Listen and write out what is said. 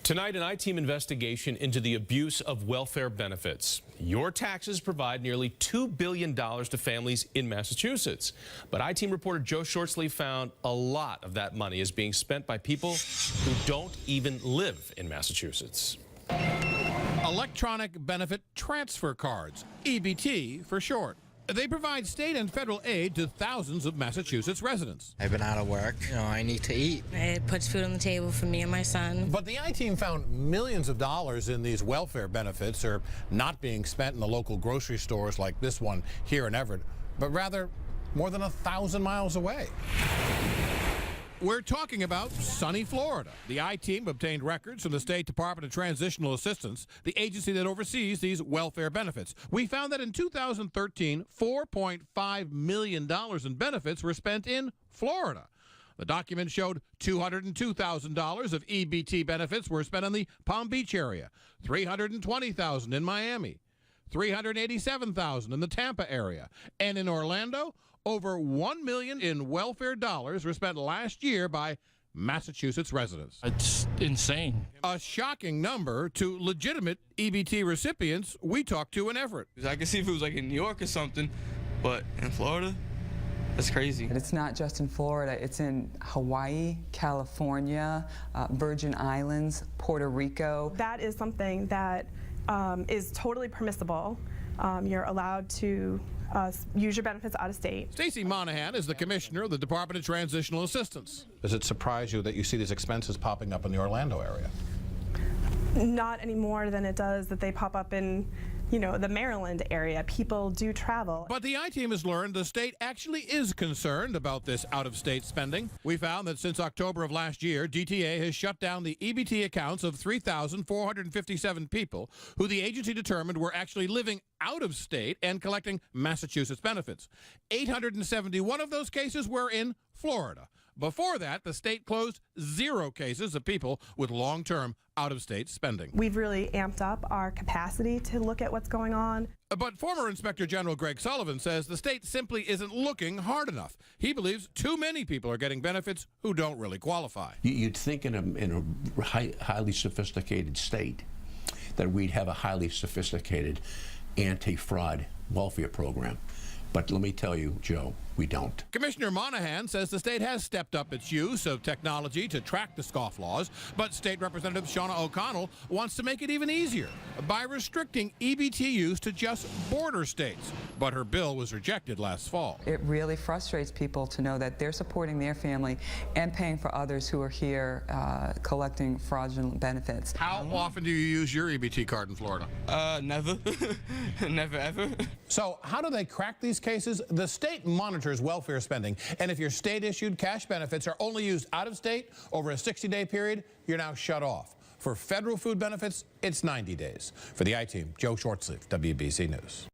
Tonight, an I-Team investigation into the abuse of welfare benefits. Your taxes provide nearly $2 billion to families in Massachusetts. But I-Team reporter Joe Shortsleeve found a lot of that money is being spent by people who don't even live in Massachusetts. Electronic Benefit Transfer Cards, EBT for short. They provide state and federal aid to thousands of Massachusetts residents. I've been out of work. I need to eat. It puts food on the table for me and my son. But the I-Team found millions of dollars in these welfare benefits are not being spent in the local grocery stores like this one here in Everett, but rather more than 1,000 miles away. We're talking about sunny Florida. The I-Team obtained records from the State Department of Transitional Assistance, the agency that oversees these welfare benefits. We found that in 2013, $4.5 million in benefits were spent in Florida. The document showed $202,000 of EBT benefits were spent in the Palm Beach area, $320,000 in Miami, $387,000 in the Tampa area, and in Orlando, over $1 million in welfare dollars were spent last year by Massachusetts residents. It's insane. A shocking number to legitimate EBT recipients we talked to in Everett. I can see if it was like in New York or something, but in Florida, that's crazy. It's not just in Florida, it's in Hawaii, California, Virgin Islands, Puerto Rico. That is something that is totally permissible. You're allowed to use your benefits out of state. Stacey Monahan is the commissioner of the Department of Transitional Assistance. Does it surprise you that you see these expenses popping up in the Orlando area? Not any more than it does that they pop up in, the Maryland area. People do travel. But the I-Team has learned the state actually is concerned about this out-of-state spending. We found that since October of last year, DTA has shut down the EBT accounts of 3,457 people who the agency determined were actually living out of state and collecting Massachusetts benefits. 871 of those cases were in Florida. Before that, the state closed 0 cases of people with long-term out-of-state spending. We've really amped up our capacity to look at what's going on. But former Inspector General Greg Sullivan says the state simply isn't looking hard enough. He believes too many people are getting benefits who don't really qualify. You'd think in a highly sophisticated state that we'd have a highly sophisticated anti-fraud welfare program. But let me tell you, Joe, we don't. Commissioner Monahan says the state has stepped up its use of technology to track the scofflaws, but State Representative Shauna O'Connell wants to make it even easier by restricting EBT use to just border states. But her bill was rejected last fall. It really frustrates people to know that they're supporting their family and paying for others who are here collecting fraudulent benefits. How often do you use your EBT card in Florida? Never. Never ever. So how do they crack these cases? The state monitors welfare spending, and if your state-issued cash benefits are only used out of state over a 60-day period, you're now shut off. For federal food benefits, it's 90 days. For the I-Team, Joe Shortsleeve, WBZ News.